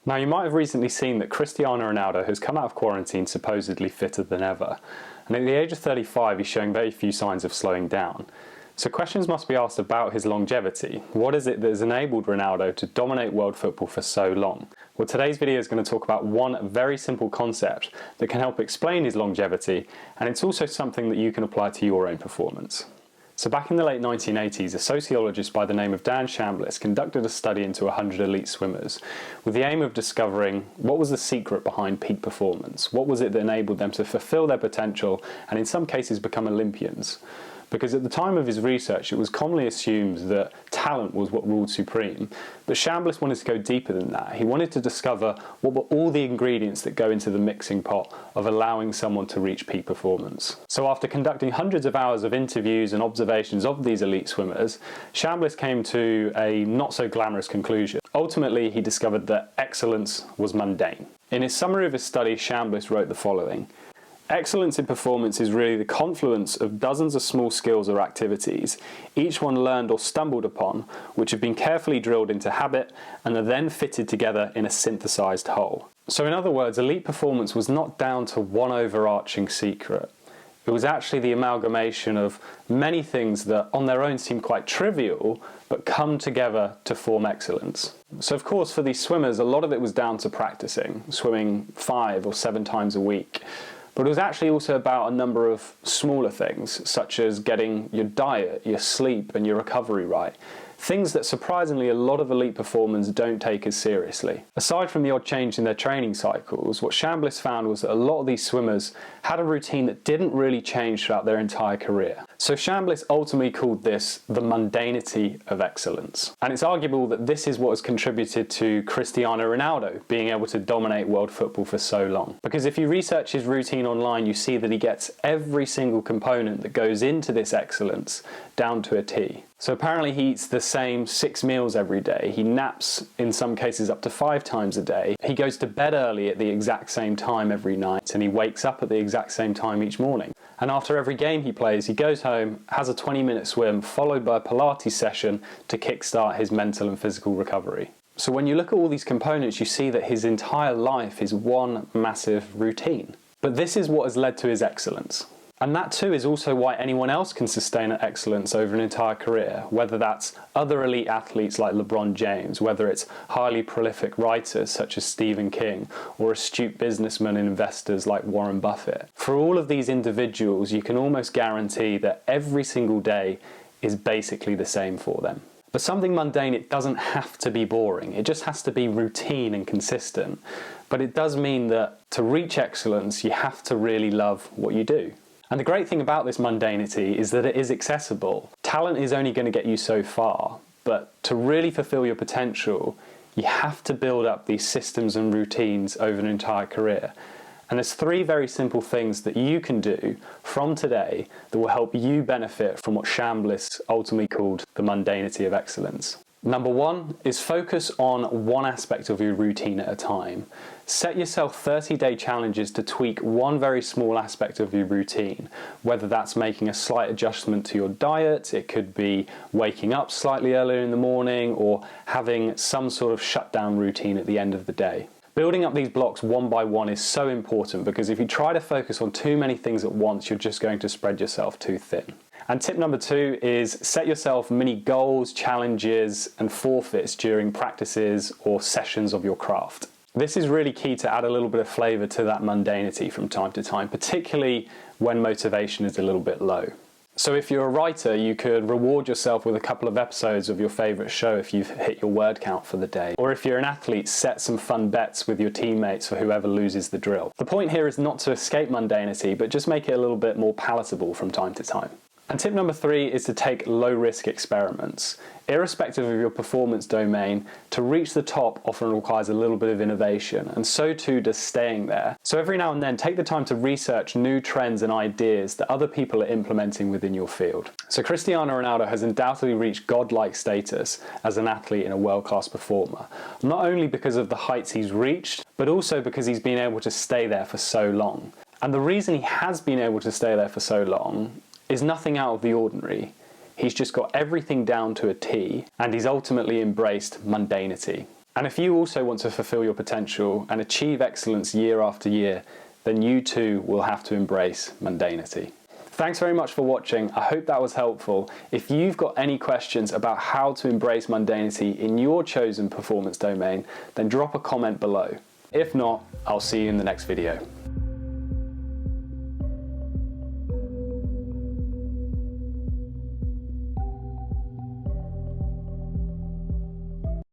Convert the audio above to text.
Now, you might have recently seen that Cristiano Ronaldo has come out of quarantine supposedly fitter than ever, and at the age of 35 he's showing very few signs of slowing down. So questions must be asked about his longevity. What is it that has enabled Ronaldo to dominate world football for so long? Well, today's video is going to talk about one very simple concept that can help explain his longevity, and it's also something that you can apply to your own performance. So back in the late 1980s, a sociologist by the name of Dan Chambliss conducted a study into 100 elite swimmers with the aim of discovering what was the secret behind peak performance. What was it that enabled them to fulfill their potential and in some cases become Olympians? Because at the time of his research, it was commonly assumed that talent was what ruled supreme. But Chambliss wanted to go deeper than that. He wanted to discover what were all the ingredients that go into the mixing pot of allowing someone to reach peak performance. So after conducting hundreds of hours of interviews and observations of these elite swimmers, Chambliss came to a not so glamorous conclusion. Ultimately, he discovered that excellence was mundane. In his summary of his study, Chambliss wrote the following: "Excellence in performance is really the confluence of dozens of small skills or activities, each one learned or stumbled upon, which have been carefully drilled into habit and are then fitted together in a synthesized whole." So in other words, elite performance was not down to one overarching secret. It was actually the amalgamation of many things that on their own seem quite trivial, but come together to form excellence. So of course, for these swimmers, a lot of it was down to practicing, swimming 5 or 7 times a week. But it was actually also about a number of smaller things, such as getting your diet, your sleep, and your recovery right. Things that surprisingly a lot of elite performers don't take as seriously. Aside from the odd change in their training cycles, what Chambliss found was that a lot of these swimmers had a routine that didn't really change throughout their entire career. So Chambliss ultimately called this the mundanity of excellence. And it's arguable that this is what has contributed to Cristiano Ronaldo being able to dominate world football for so long. Because if you research his routine online, you see that he gets every single component that goes into this excellence down to a T. So apparently he eats the same 6 meals every day. He naps in some cases up to 5 times a day. He goes to bed early at the exact same time every night, and he wakes up at the exact same time each morning. And after every game he plays, he goes home, has a 20-minute swim, followed by a Pilates session to kickstart his mental and physical recovery. So when you look at all these components, you see that his entire life is one massive routine. But this is what has led to his excellence. And that too is also why anyone else can sustain excellence over an entire career, whether that's other elite athletes like LeBron James, whether it's highly prolific writers such as Stephen King, or astute businessmen and investors like Warren Buffett. For all of these individuals, you can almost guarantee that every single day is basically the same for them. But something mundane, it doesn't have to be boring. It just has to be routine and consistent. But it does mean that to reach excellence, you have to really love what you do. And the great thing about this mundanity is that it is accessible. Talent is only going to get you so far, but to really fulfill your potential, you have to build up these systems and routines over an entire career. And there's 3 very simple things that you can do from today that will help you benefit from what Chambliss ultimately called the mundanity of excellence. Number 1 is focus on one aspect of your routine at a time. Set yourself 30-day challenges to tweak one very small aspect of your routine, whether that's making a slight adjustment to your diet, it could be waking up slightly earlier in the morning, or having some sort of shutdown routine at the end of the day. Building up these blocks one by one is so important, because if you try to focus on too many things at once, you're just going to spread yourself too thin. And tip number 2 is set yourself mini goals, challenges, and forfeits during practices or sessions of your craft. This is really key to add a little bit of flavour to that mundanity from time to time, particularly when motivation is a little bit low. So if you're a writer, you could reward yourself with a couple of episodes of your favourite show if you've hit your word count for the day. Or if you're an athlete, set some fun bets with your teammates for whoever loses the drill. The point here is not to escape mundanity, but just make it a little bit more palatable from time to time. And tip number 3 is to take low-risk experiments. Irrespective of your performance domain, to reach the top often requires a little bit of innovation, and so too does staying there. So every now and then, take the time to research new trends and ideas that other people are implementing within your field. So Cristiano Ronaldo has undoubtedly reached godlike status as an athlete and a world-class performer, not only because of the heights he's reached, but also because he's been able to stay there for so long. And the reason he has been able to stay there for so long is nothing out of the ordinary. He's just got everything down to a T, and he's ultimately embraced mundanity. And if you also want to fulfill your potential and achieve excellence year after year, then you too will have to embrace mundanity. Thanks very much for watching. I hope that was helpful. If you've got any questions about how to embrace mundanity in your chosen performance domain, then drop a comment below. If not, I'll see you in the next video.